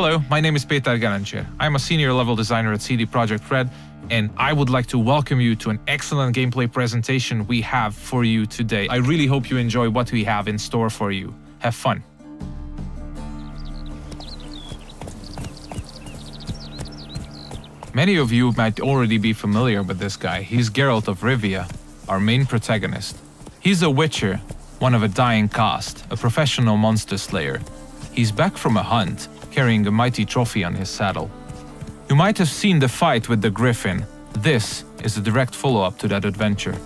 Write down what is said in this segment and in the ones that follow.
Hello, my name is Peter Garancher. I'm a senior level designer at CD Projekt Red, and I would like to welcome you to an excellent gameplay presentation we have for you today. I really hope you enjoy what we have in store for you. Have fun. Many of you might already be familiar with this guy. He's Geralt of Rivia, our main protagonist. He's a witcher, one of a dying caste, a professional monster slayer. He's back from a hunt, carrying a mighty trophy on his saddle. You might have seen the fight with the griffin. This is a direct follow-up to that adventure.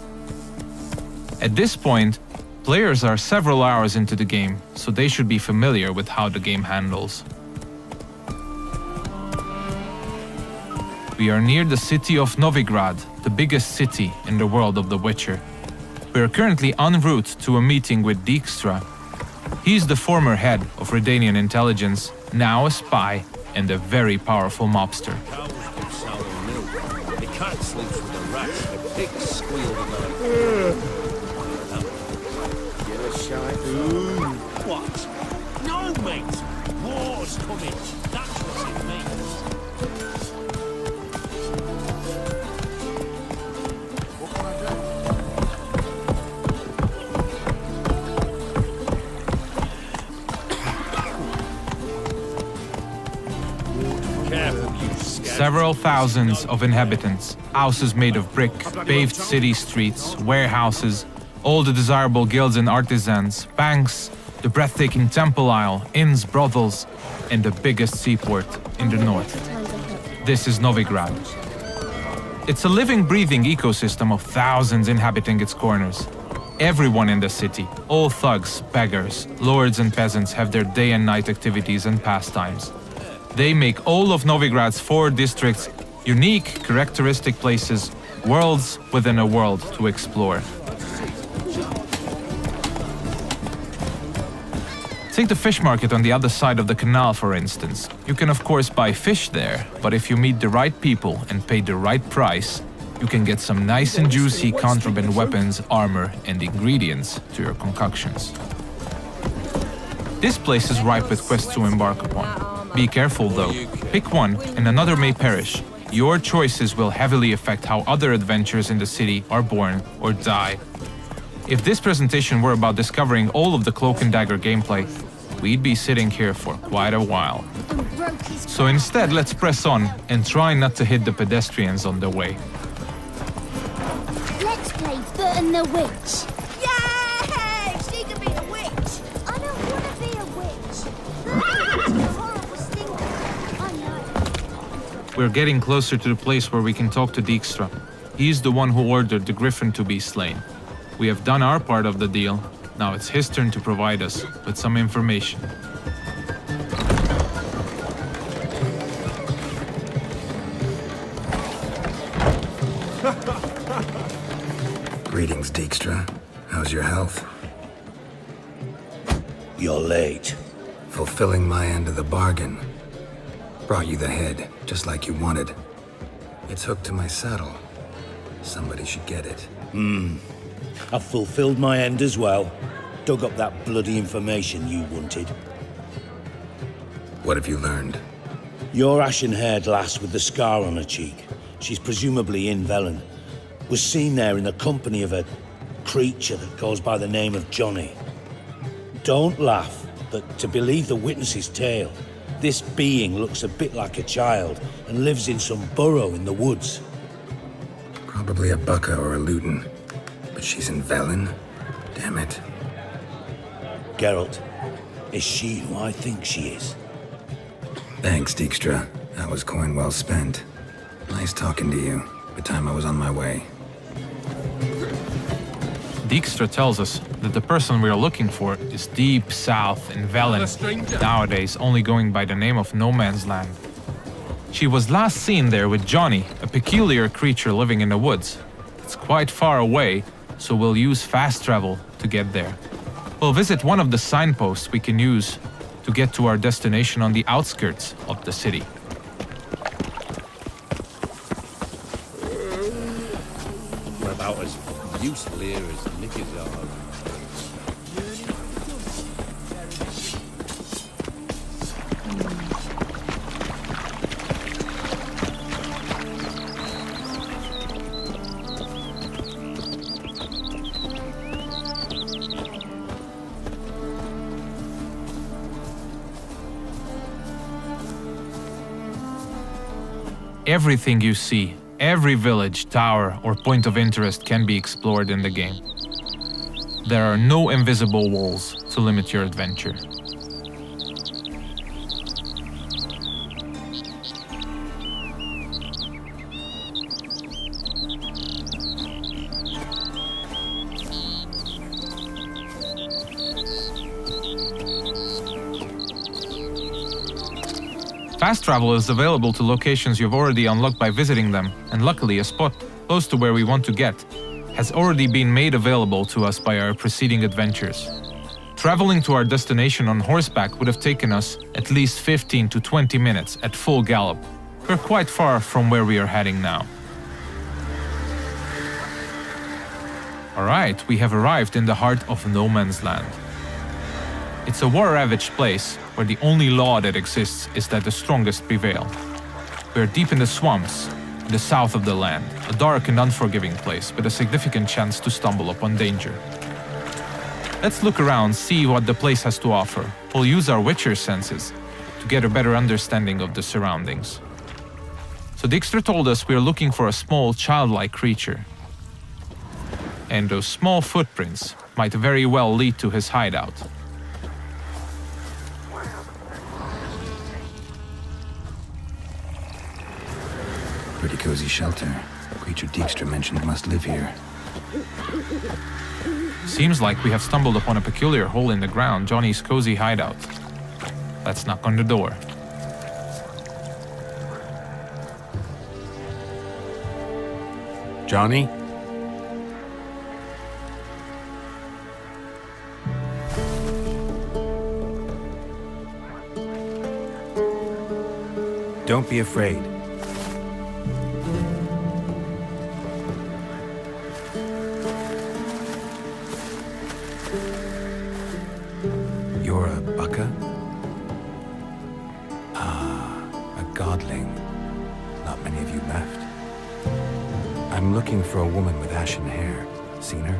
At this point, players are several hours into the game, so they should be familiar with how the game handles. We are near the city of Novigrad, the biggest city in the world of The Witcher. We are currently en route to a meeting with Dijkstra. He's the former head of Redanian intelligence, now a spy and a very powerful mobster. The cat sleeps with the rats, the pigs squeal at night. Get a shot. What? No, mate! War's coming. That's what it means. Several thousands of inhabitants, houses made of brick, paved city streets, warehouses, all the desirable guilds and artisans, banks, the breathtaking temple isle, inns, brothels, and the biggest seaport in the north. This is Novigrad. It's a living, breathing ecosystem of thousands inhabiting its corners. Everyone in the city, all thugs, beggars, lords and peasants have their day and night activities and pastimes. They make all of Novigrad's 4 districts unique, characteristic places, worlds within a world to explore. Take the fish market on the other side of the canal, for instance. You can of course buy fish there, but if you meet the right people and pay the right price, you can get some nice and juicy contraband weapons, armor, and ingredients to your concoctions. This place is ripe with quests to embark upon. Be careful though, pick one and another may perish. Your choices will heavily affect how other adventures in the city are born or die. If this presentation were about discovering all of the Cloak and Dagger gameplay, we'd be sitting here for quite a while. So instead, let's press on and try not to hit the pedestrians on the way. Let's play Foot and the Witch. Yay! She can be a witch! I don't want to be a witch. Horrible stinker. I know. We're getting closer to the place where we can talk to Dijkstra. He's the one who ordered the griffin to be slain. We have done our part of the deal. Now it's his turn to provide us with some information. Greetings, Dijkstra. How's your health? You're late. Fulfilling my end of the bargain. Brought you the head, just like you wanted. It's hooked to my saddle. Somebody should get it. I've fulfilled my end as well. Dug up that bloody information you wanted. What have you learned? Your ashen-haired lass with the scar on her cheek, she's presumably in Velen, was seen there in the company of a creature that goes by the name of Johnny. Don't laugh, but to believe the witness's tale, this being looks a bit like a child and lives in some burrow in the woods. Probably a Bucca or a Luton. But she's in Velen? Damn it. Geralt, is she who I think she is? Thanks, Dijkstra. That was coin well spent. Nice talking to you. The time I was on my way. Dijkstra tells us that the person we are looking for is deep south in Velen, nowadays only going by the name of No Man's Land. She was last seen there with Johnny, a peculiar creature living in the woods. It's quite far away, so we'll use fast travel to get there. We'll visit one of the signposts we can use to get to our destination on the outskirts of the city. We're about as useful here as knickers are. Everything you see, every village, tower, or point of interest can be explored in the game. There are no invisible walls to limit your adventure. Fast travel is available to locations you've already unlocked by visiting them, and luckily a spot close to where we want to get has already been made available to us by our preceding adventures. Traveling to our destination on horseback would have taken us at least 15 to 20 minutes at full gallop. We're quite far from where we are heading now. Alright, we have arrived in the heart of no man's land. It's a war-ravaged place where the only law that exists is that the strongest prevail. We're deep in the swamps, in the south of the land, a dark and unforgiving place with a significant chance to stumble upon danger. Let's look around, see what the place has to offer. We'll use our Witcher senses to get a better understanding of the surroundings. So Dijkstra told us we're looking for a small, childlike creature. And those small footprints might very well lead to his hideout. Pretty cozy shelter. The creature Dijkstra mentioned must live here. Seems like we have stumbled upon a peculiar hole in the ground, Johnny's cozy hideout. Let's knock on the door. Johnny? Don't be afraid. You're a baka? Ah, a godling. Not many of you left. I'm looking for a woman with ashen hair. Seen her?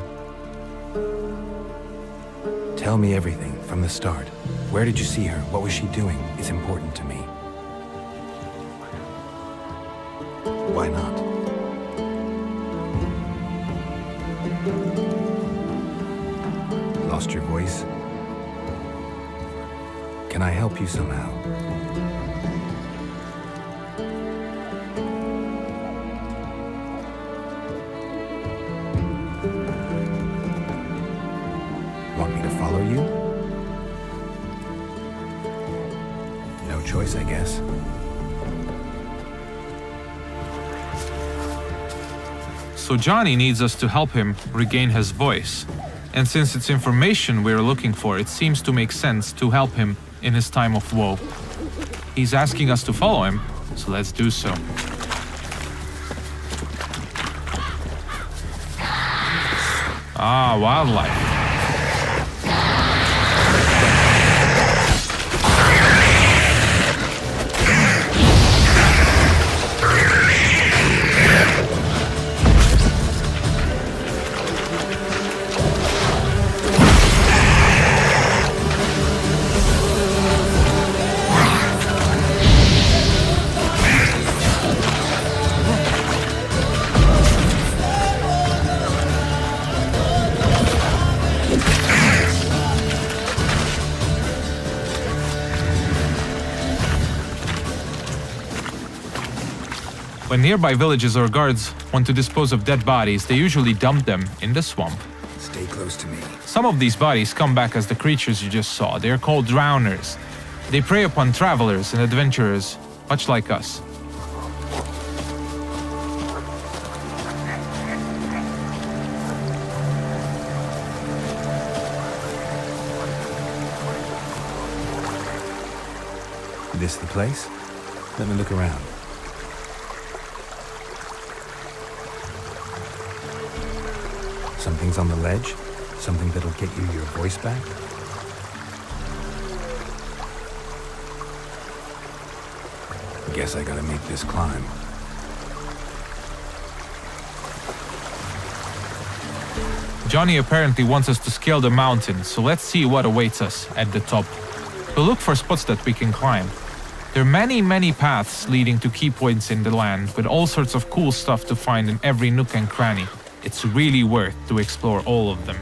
Tell me everything from the start. Where did you see her? What was she doing? It's important to me. Why not? Lost your voice? Can I help you somehow? Want me to follow you? No choice, I guess. So Johnny needs us to help him regain his voice. And since it's information we're looking for, it seems to make sense to help him in his time of woe. He's asking us to follow him, so let's do so. Ah, wildlife. When nearby villages or guards want to dispose of dead bodies, they usually dump them in the swamp. Stay close to me. Some of these bodies come back as the creatures you just saw. They are called drowners. They prey upon travelers and adventurers, much like us. This the place? Let me look around. Something's on the ledge? Something that'll get you your voice back? Guess I gotta make this climb. Johnny apparently wants us to scale the mountain, so let's see what awaits us at the top. We'll look for spots that we can climb. There are many paths leading to key points in the land, with all sorts of cool stuff to find in every nook and cranny. It's really worth to explore all of them.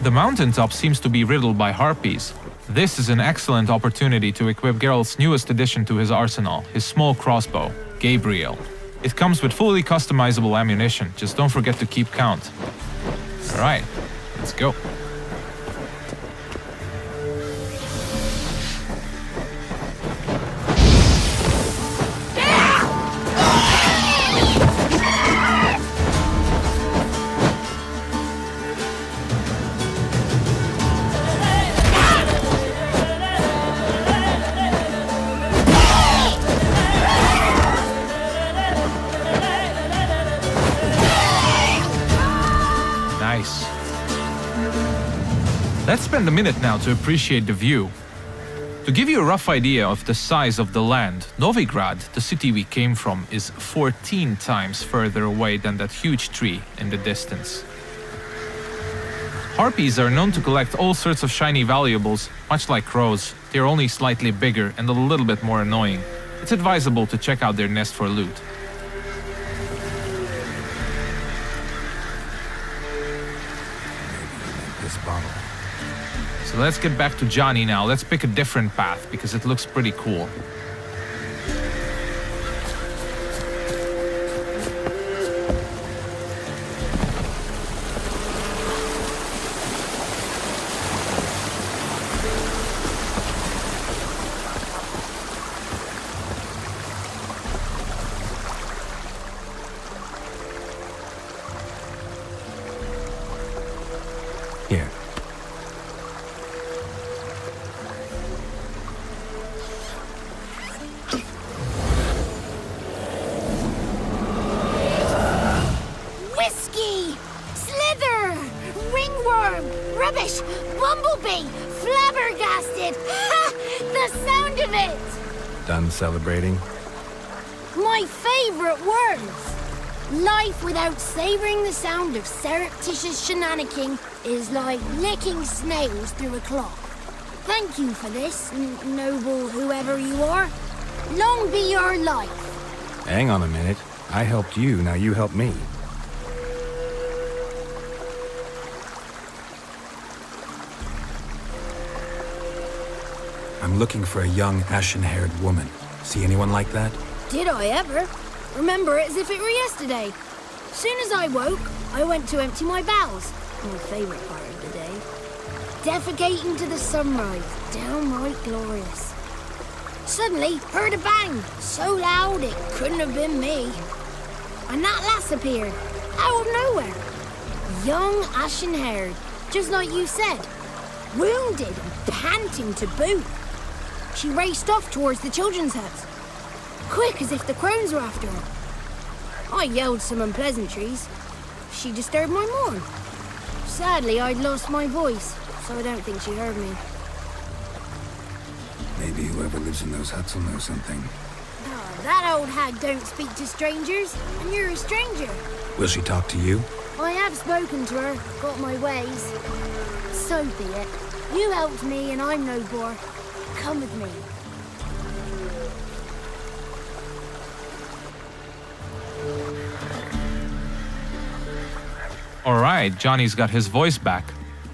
The mountaintop seems to be riddled by harpies. This is an excellent opportunity to equip Geralt's newest addition to his arsenal, his small crossbow, Gabriel. It comes with fully customizable ammunition, just don't forget to keep count. Alright, let's go. Nice. Let's spend a minute now to appreciate the view. To give you a rough idea of the size of the land, Novigrad, the city we came from, is 14 times further away than that huge tree in the distance. Harpies are known to collect all sorts of shiny valuables, much like crows. They're only slightly bigger and a little bit more annoying. It's advisable to check out their nest for loot. This bottle. So let's get back to Johnny now. Let's pick a different path because it looks pretty cool. Here. Whiskey! Slither! Ringworm! Rubbish! Bumblebee! Flabbergasted! Ha! The sound of it! Done celebrating? My favorite words! Life without savoring the sound of surreptitious shenanigans is like licking snails through a cloth. Thank you for this, noble whoever you are. Long be your life. Hang on a minute. I helped you, now you help me. I'm looking for a young, ashen-haired woman. See anyone like that? Did I ever? Remember it as if it were yesterday. Soon as I woke, I went to empty my bowels. My favorite part of the day. Defecating to the sunrise. Downright glorious. Suddenly, heard a bang. So loud it couldn't have been me. And that lass appeared. Out of nowhere. Young, ashen-haired. Just like you said. Wounded and panting to boot. She raced off towards the children's house. Quick as if the crones were after her. I yelled some unpleasantries. She disturbed my morn. Sadly, I'd lost my voice, so I don't think she heard me. Maybe whoever lives in those huts will know something. Oh, that old hag don't speak to strangers, and you're a stranger. Will she talk to you? I have spoken to her, got my ways. So be it. You helped me, and I'm no bore. Come with me. Alright, Johnny's got his voice back.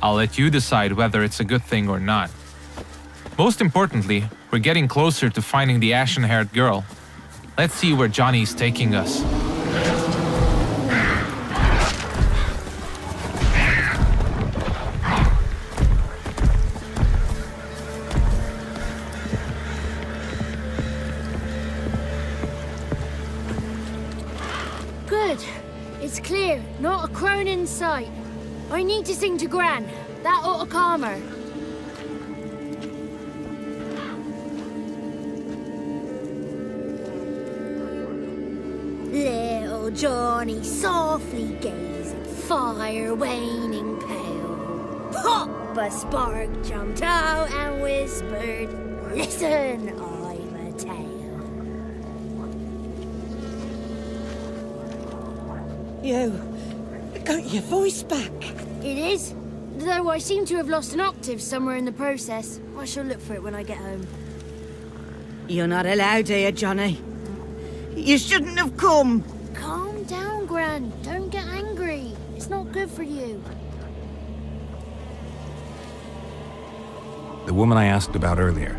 I'll let you decide whether it's a good thing or not. Most importantly, we're getting closer to finding the ashen-haired girl. Let's see where Johnny's taking us. Good. It's clear. Not a crone in sight. I need to sing to Gran. That ought to calm her. Little Johnny softly gazing, fire waning pale. Pop! A spark jumped out and whispered, "Listen, I've a tale." You got your voice back. It is. Though I seem to have lost an octave somewhere in the process. I shall look for it when I get home. You're not allowed here, Johnny. You shouldn't have come. Calm down, Gran. Don't get angry. It's not good for you. The woman I asked about earlier.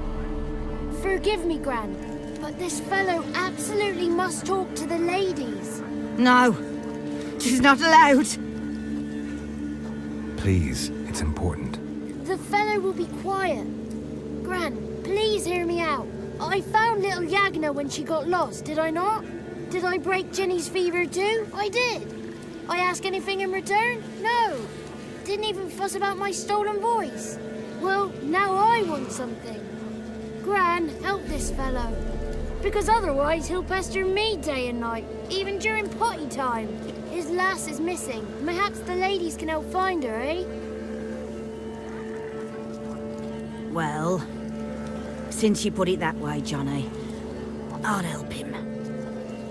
Forgive me, Gran, but this fellow absolutely must talk to the ladies. No, she's not allowed. Please, it's important. The fellow will be quiet. Gran, please hear me out. I found little Yagna when she got lost, did I not? Did I break Jenny's fever too? I did. I ask anything in return? No. Didn't even fuss about my stolen voice. Well, now I want something. Gran, help this fellow. Because otherwise he'll pester me day and night, even during potty time. His lass is missing. Perhaps the ladies can help find her, eh? Well, since you put it that way, Johnny, I'll help him.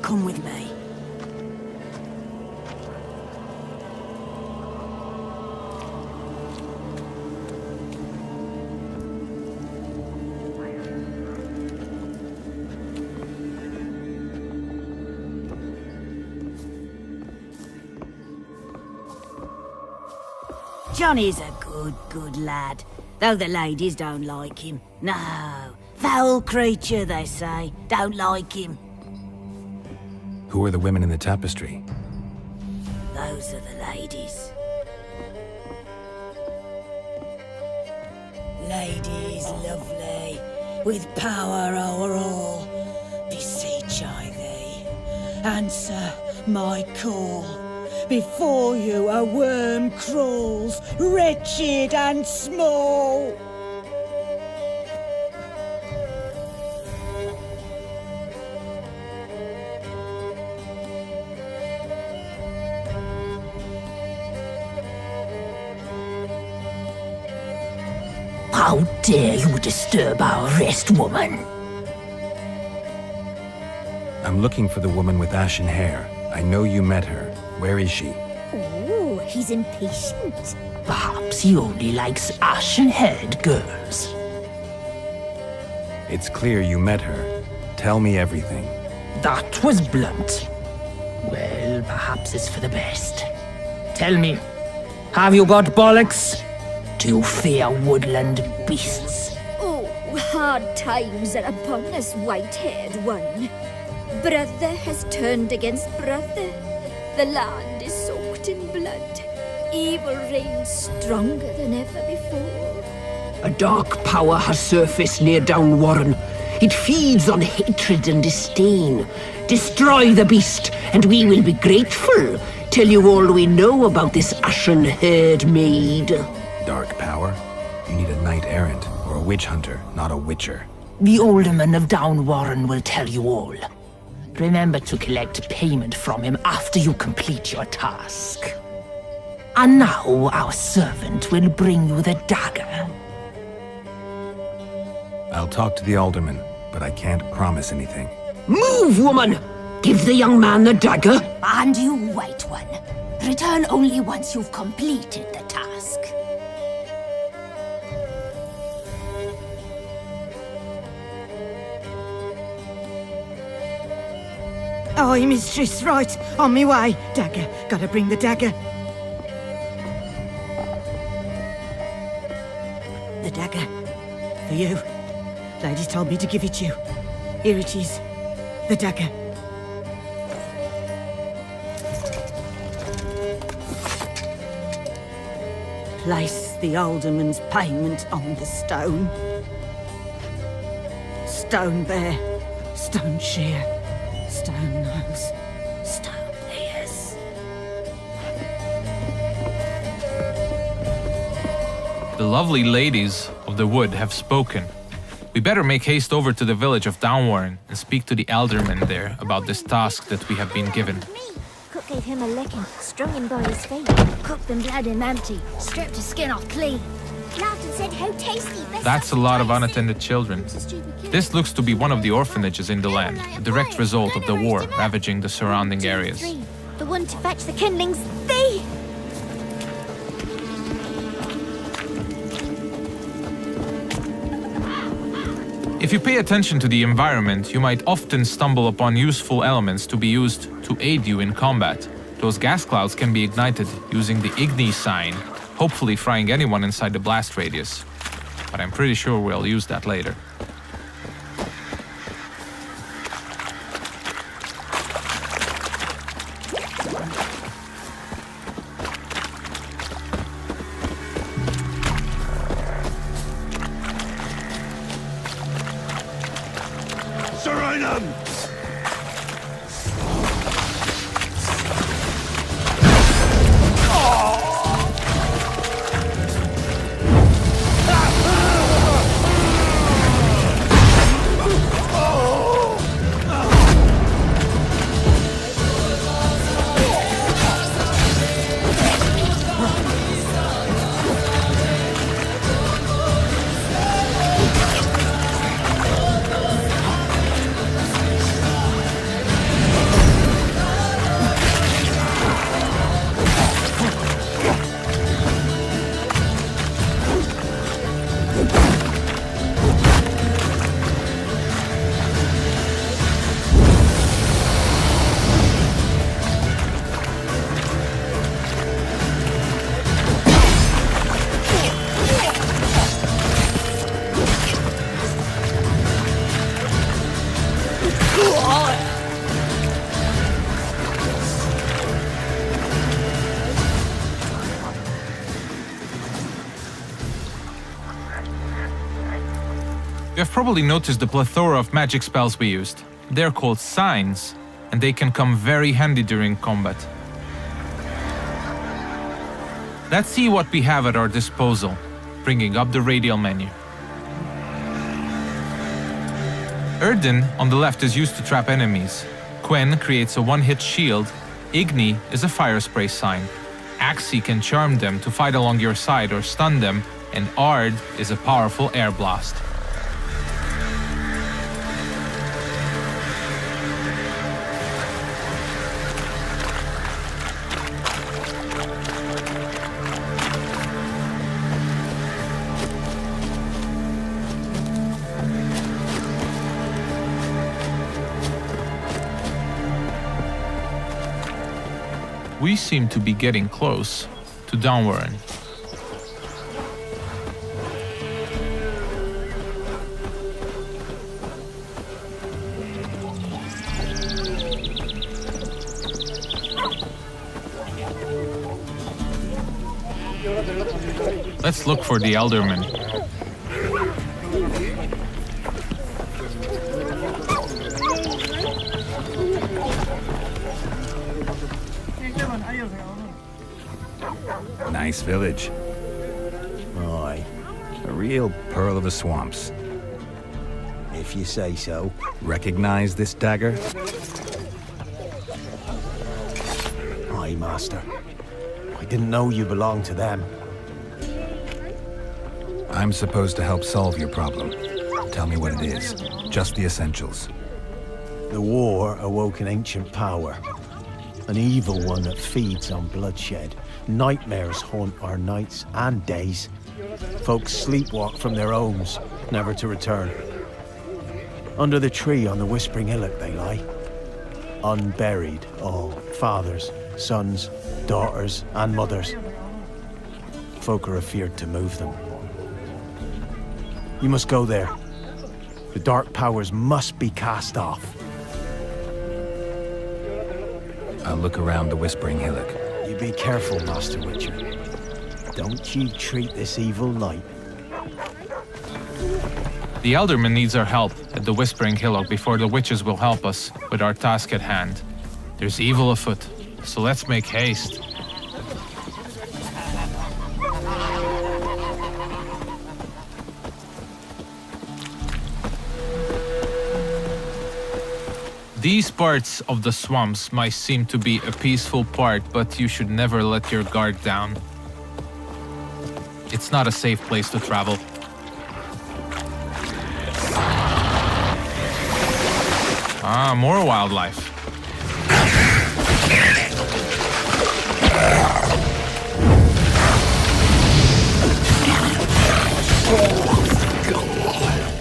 Come with me. Johnny's a good lad, though the ladies don't like him. No, foul creature, they say. Don't like him. Who are the women in the tapestry? Those are the ladies. Ladies lovely, with power o'er all, beseech I thee, answer my call. Before you a worm crawls, wretched and small. How dare you disturb our rest, woman? I'm looking for the woman with ashen hair. I know you met her. Where is she? Oh, he's impatient. Perhaps he only likes ashen-haired girls. It's clear you met her. Tell me everything. That was blunt. Well, perhaps it's for the best. Tell me, have you got bollocks? Do you fear woodland beasts? Oh, hard times are upon us, white-haired one. Brother has turned against brother. The land is soaked in blood. Evil reigns stronger than ever before. A dark power has surfaced near Downwarren. It feeds on hatred and disdain. Destroy the beast, and we will be grateful. Tell you all we know about this ashen-haired maid. Dark power? You need a knight-errant or a witch hunter, not a witcher. The alderman of Downwarren will tell you all. Remember to collect payment from him after you complete your task. And now our servant will bring you the dagger. I'll talk to the alderman, but I can't promise anything. Move, woman! Give the young man the dagger. And you, white one, return only once you've completed the task. Aye, mistress, right. On me way. Dagger. Gotta bring the dagger. The dagger. For you. Ladies told me to give it you. Here it is. The dagger. Place the alderman's payment on the stone. Stone there. Stone shear. Stone nose, stone ears. The lovely ladies of the wood have spoken. We better make haste over to the village of Downwarren and speak to the alderman there about this task that we have been given. Cook gave him a licking, strung him by his feet, cooked and bled him empty, stripped his skin off clean. Laughed and said how tasty. That's a lot of unattended children. This looks to be one of the orphanages in the land, a direct result of the war ravaging the surrounding areas. The one to fetch the kindlings, they... If you pay attention to the environment, you might often stumble upon useful elements to be used to aid you in combat. Those gas clouds can be ignited using the Igni sign, hopefully frying anyone inside the blast radius. But I'm pretty sure we'll use that later. You have probably noticed the plethora of magic spells we used. They're called signs, and they can come very handy during combat. Let's see what we have at our disposal, bringing up the radial menu. Erden on the left is used to trap enemies. Quen creates a one-hit shield. Igni is a fire spray sign. Axi can charm them to fight along your side or stun them, and Ard is a powerful air blast. We seem to be getting close to Downwarren. Let's look for the Elderman. Nice village. Aye, A real pearl of the swamps. if you say so. Recognize this dagger? Aye, Master. I didn't know you belonged to them. I'm supposed to help solve your problem. Tell me what it is. Just the essentials. The war awoke an ancient power. An evil one that feeds on bloodshed. Nightmares haunt our nights and days. Folks sleepwalk from their homes, never to return. Under the tree on the Whispering Hillock they lie. Unburied, all. Fathers, sons, daughters, and mothers. Folk are afeard to move them. You must go there. The dark powers must be cast off. I'll look around the Whispering Hillock. You be careful, Master Witcher. Don't you treat this evil light. The Elderman needs our help at the Whispering Hillock before the witches will help us with our task at hand. There's evil afoot, so let's make haste. These parts of the swamps might seem to be a peaceful part, but you should never let your guard down. It's not a safe place to travel. Ah, more wildlife.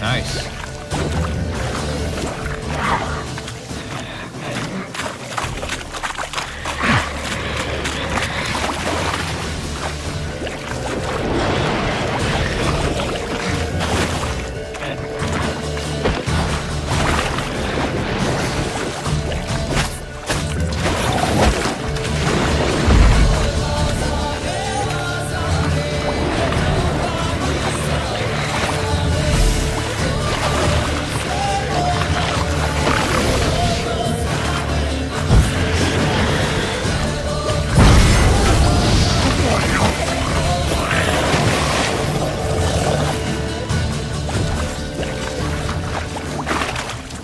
Nice.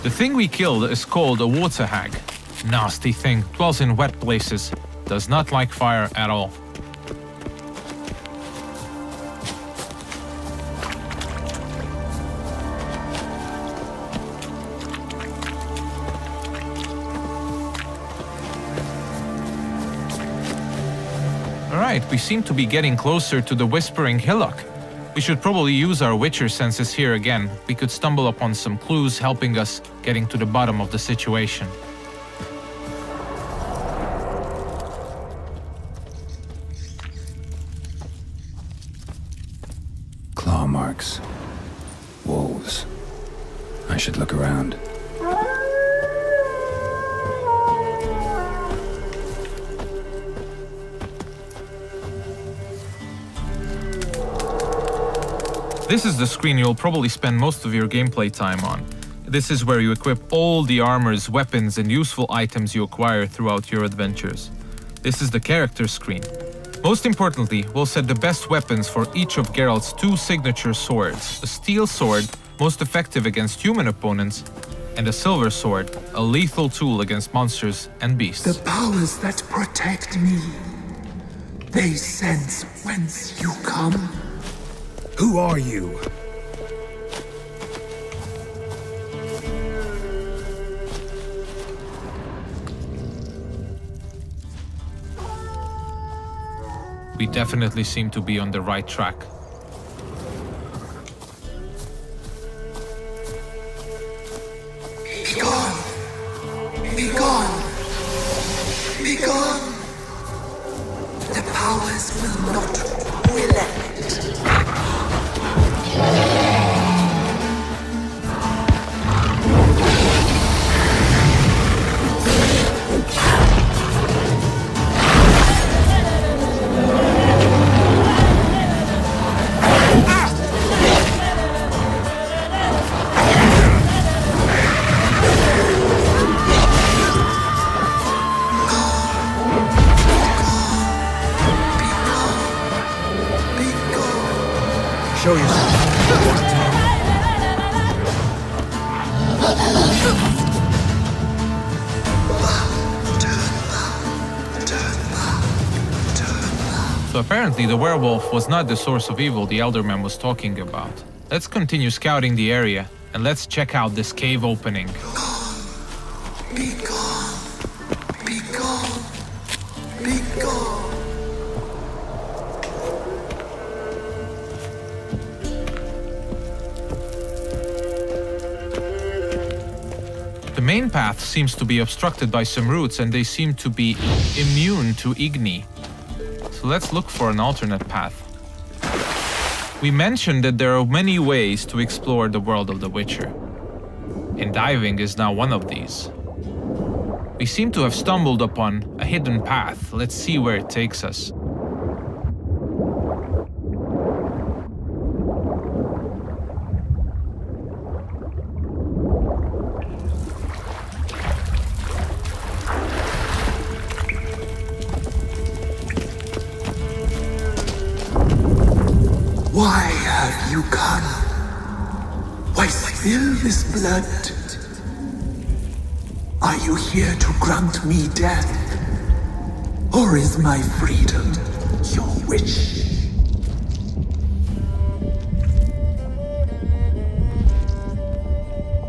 The thing we killed is called a water hag. Nasty thing, dwells in wet places, does not like fire at all. Alright, we seem to be getting closer to the Whispering Hillock. We should probably use our Witcher senses here again. We could stumble upon some clues helping us getting to the bottom of the situation. Claw marks. Wolves. I should look around. This is the screen you'll probably spend most of your gameplay time on. This is where you equip all the armors, weapons, and useful items you acquire throughout your adventures. This is the character screen. Most importantly, we'll set the best weapons for each of Geralt's 2 signature swords. A steel sword, most effective against human opponents, and a silver sword, a lethal tool against monsters and beasts. The powers that protect me, they sense whence you come. Who are you? We definitely seem to be on the right track. Be gone! Be gone! Be gone! The powers will not relent. Show yourself. So apparently the werewolf was not the source of evil the Elderman was talking about. Let's continue scouting the area, and let's check out this cave opening. Be gone! Be gone! Be gone! The main path seems to be obstructed by some roots, and they seem to be immune to Igni. So let's look for an alternate path. We mentioned that there are many ways to explore the world of The Witcher, and diving is now one of these. We seem to have stumbled upon a hidden path. Let's see where it takes us. Why have you come? Why spill this blood? Are you here to grant me death? Or is my freedom your wish?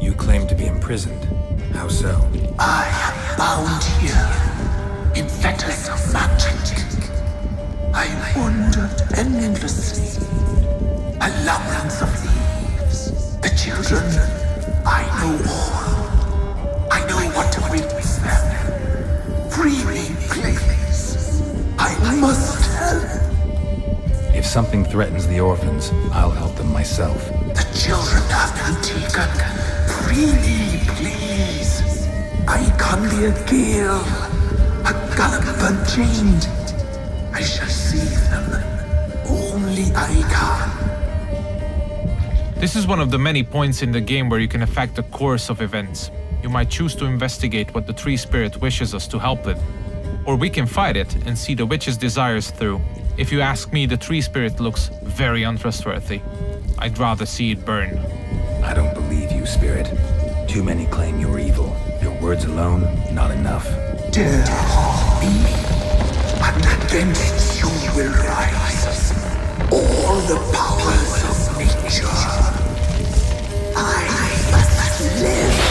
You claim to be imprisoned. How so? I am bound here in fetters of magic. I wandered endlessly. A labyrinth of leaves. The children, I know all. I know what awaits them. Free me, please. I must help. If something threatens the orphans, I'll help them myself. The children have been taken. Free me, please. I can be a gale, a gallop unchained. I shall save them. Only I can. This is one of the many points in the game where you can affect the course of events. You might choose to investigate what the tree spirit wishes us to help with. Or we can fight it and see the witch's desires through. If you ask me, the tree spirit looks very untrustworthy. I'd rather see it burn. I don't believe you, Spirit. Too many claim you're evil. Your words alone, not enough. Dare harm me, and against you will rise all the powers of nature. I must live.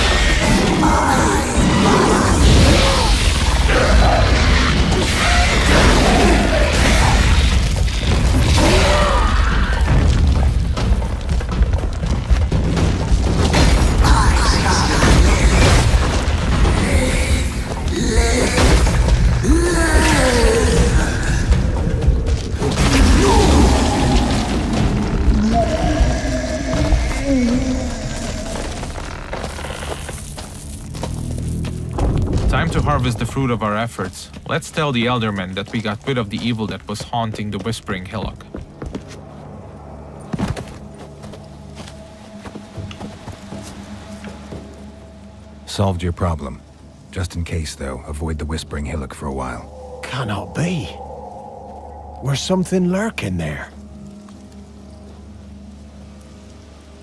Time to harvest the fruit of our efforts. Let's tell the Eldermen that we got rid of the evil that was haunting the Whispering Hillock. Solved your problem. Just in case, though, avoid the Whispering Hillock for a while. Cannot be. There's something lurking there.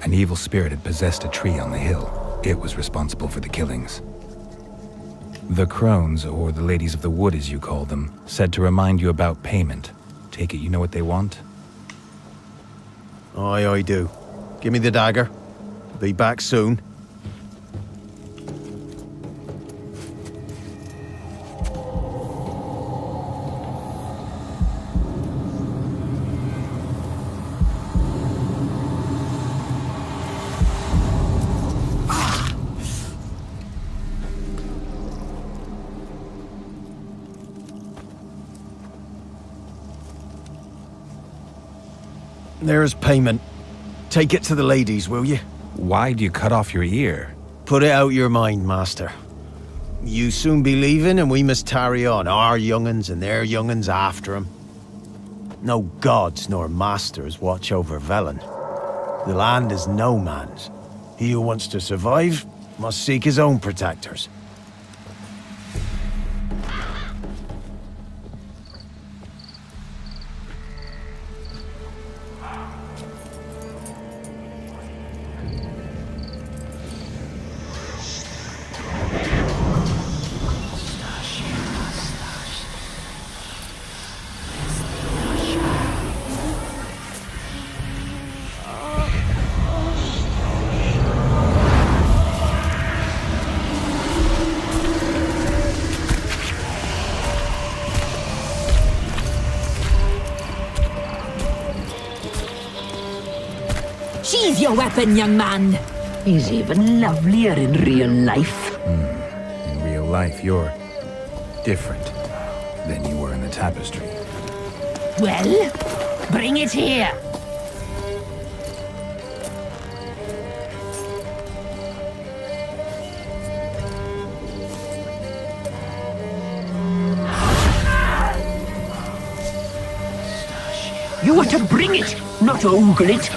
An evil spirit had possessed a tree on the hill. It was responsible for the killings. The crones, or the ladies of the wood as you call them, said to remind you about payment. Take it you know what they want? Aye, I do. Give me the dagger. Be back soon. There's payment. Take it to the ladies, will you? Why'd you cut off your ear? Put it out your mind, master. You soon be leaving and we must tarry on, our young'uns and their young'uns after 'em. No gods nor masters watch over Velen. The land is no man's. He who wants to survive must seek his own protectors. Sheathe your weapon, young man. He's even lovelier in real life. In real life, you're different than you were in the tapestry. Well, bring it here. You are to bring it, not ogle it.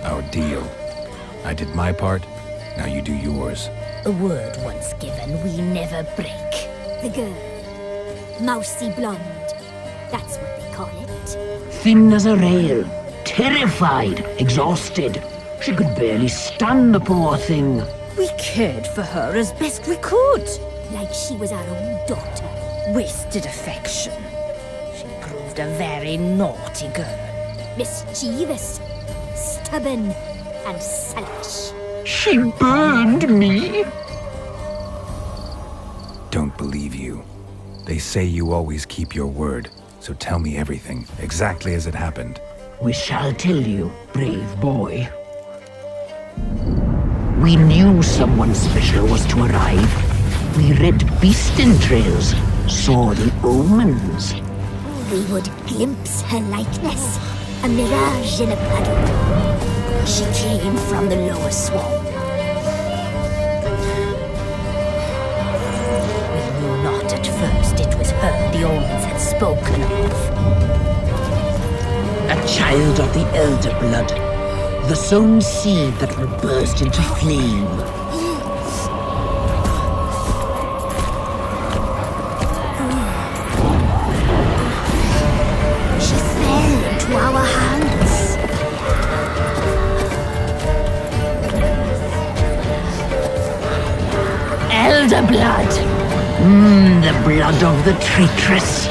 Our deal. I did my part, now you do yours. A word once given, we never break. The girl. Mousy blonde. That's what they call it. Thin as a rail, terrified, exhausted. She could barely stand, the poor thing. We cared for her as best we could. Like she was our own daughter. Wasted affection. She proved a very naughty girl. Mischievous, stubborn, and selfish. She burned me. Don't believe you. They say you always keep your word, so tell me everything, exactly as it happened. We shall tell you, brave boy. We knew someone special was to arrive. We read beast entrails, saw the omens. We would glimpse her likeness, a mirage in a puddle. She came from the lower swamp. We knew not at first it was her the omens had spoken of. A child of the elder blood, the sown seed that will burst into flame. She fell into our hands. Elder blood! The blood of the traitress.